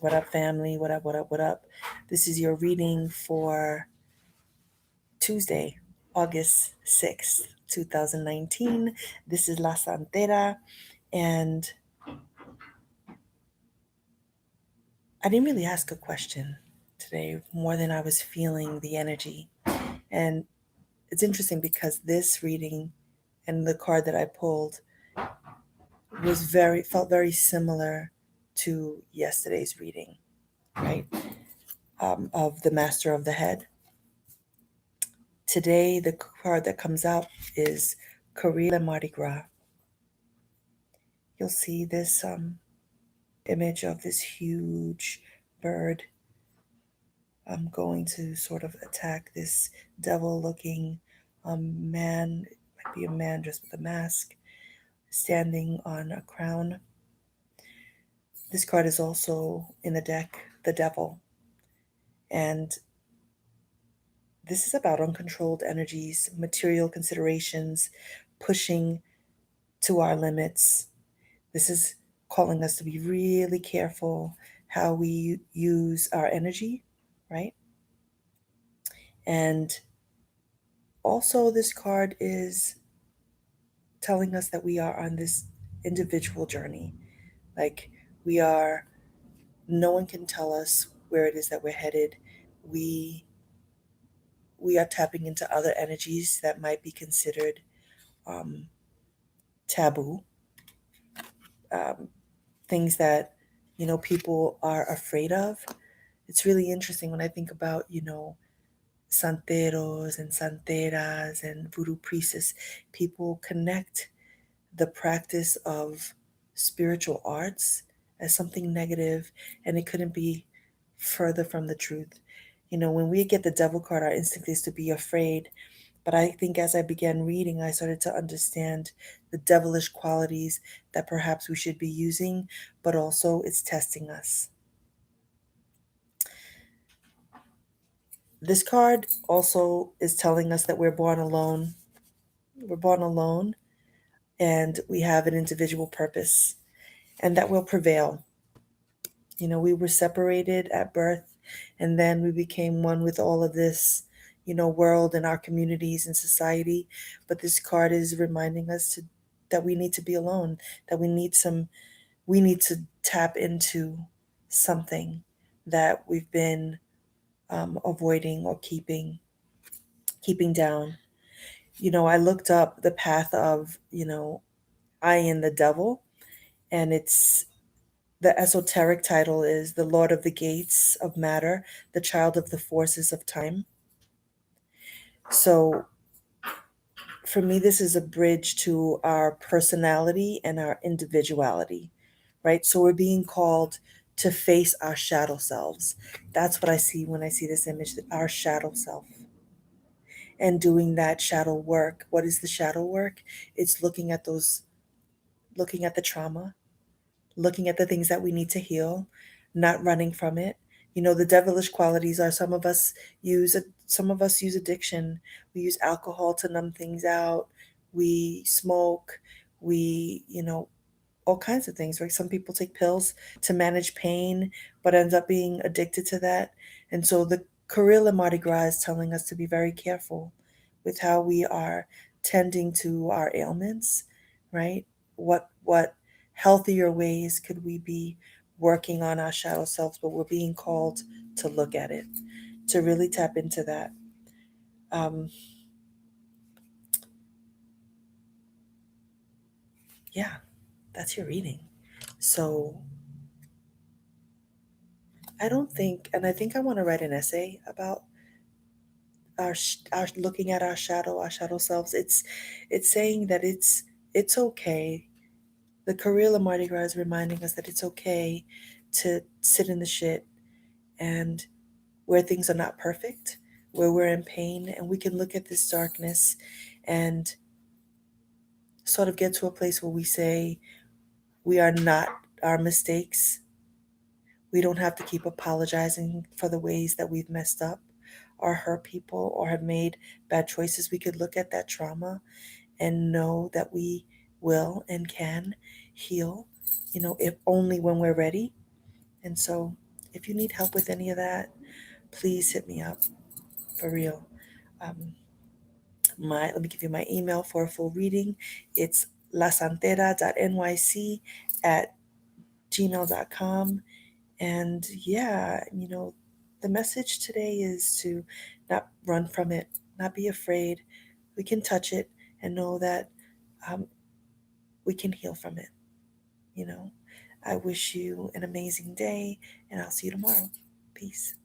What up, family? What up, what up, what up? This is your reading for Tuesday, August 6th, 2019. This is La Santera, and I didn't really ask a question today more than I was feeling the energy. And it's interesting because this reading and the card that I pulled felt very similar to yesterday's reading, right? Of the Master of the Head. Today, the card that comes out is COURIR Le Mardi Gras. You'll see this image of this huge bird going to sort of attack this devil-looking man. It might be a man dressed with a mask, standing on a crown. This card is also in the deck, the devil. And this is about uncontrolled energies, material considerations, pushing to our limits. This is calling us to be really careful how we use our energy, right? And also, this card is telling us that we are on this individual journey. Like, no one can tell us where it is that we're headed. We we are tapping into other energies that might be considered um, taboo, um, things that people are afraid of. It's really interesting when I think about santeros and santeras and voodoo priestess. People connect the practice of spiritual arts as something negative, and it couldn't be further from the truth. When we get the devil card, our instinct is to be afraid. But I think as I began reading, I started to understand the devilish qualities that perhaps we should be using, but also it's testing us. This card also is telling us that we're born alone. We're born alone, and we have an individual purpose, and that will prevail. We were separated at birth, and then we became one with all of this, world and our communities and society. But this card is reminding us that we need to be alone, that we need to tap into something that we've been avoiding or keeping down. I looked up the path of, I and the devil, and the esoteric title is The Lord of the Gates of Matter, the Child of the Forces of Time. So for me, this is a bridge to our personality and our individuality, right? So we're being called to face our shadow selves. That's what I see when I see this image, our shadow self. And doing that shadow work. What is the shadow work? It's looking at the trauma, looking at the things that we need to heal, not running from it. The devilish qualities are some of us use addiction. We use alcohol to numb things out. We smoke. We, all kinds of things, right? Some people take pills to manage pain, but ends up being addicted to that. And so the COURIR Le Mardi Gras is telling us to be very careful with how we are tending to our ailments, right? What healthier ways could we be working on our shadow selves? But we're being called to look at it, to really tap into that. Yeah, that's your reading. So I don't think, and I think I want to write an essay about our looking at our shadow selves. It's saying that it's okay. The COURIR Le Mardi Gras is reminding us that it's okay to sit in the shit and where things are not perfect, where we're in pain, and we can look at this darkness and sort of get to a place where we say we are not our mistakes. We don't have to keep apologizing for the ways that we've messed up or hurt people or have made bad choices. We could look at that trauma and know that we will and can heal, if only when we're ready. And so if you need help with any of that, please hit me up, for real. Um, Let me give you my email for a full reading. It's lasantera.nyc at gmail.com. And yeah, the message today is to not run from it, not be afraid. We can touch it and know that um, we can heal from it. you know I wish you an amazing day, and I'll see you tomorrow. Peace.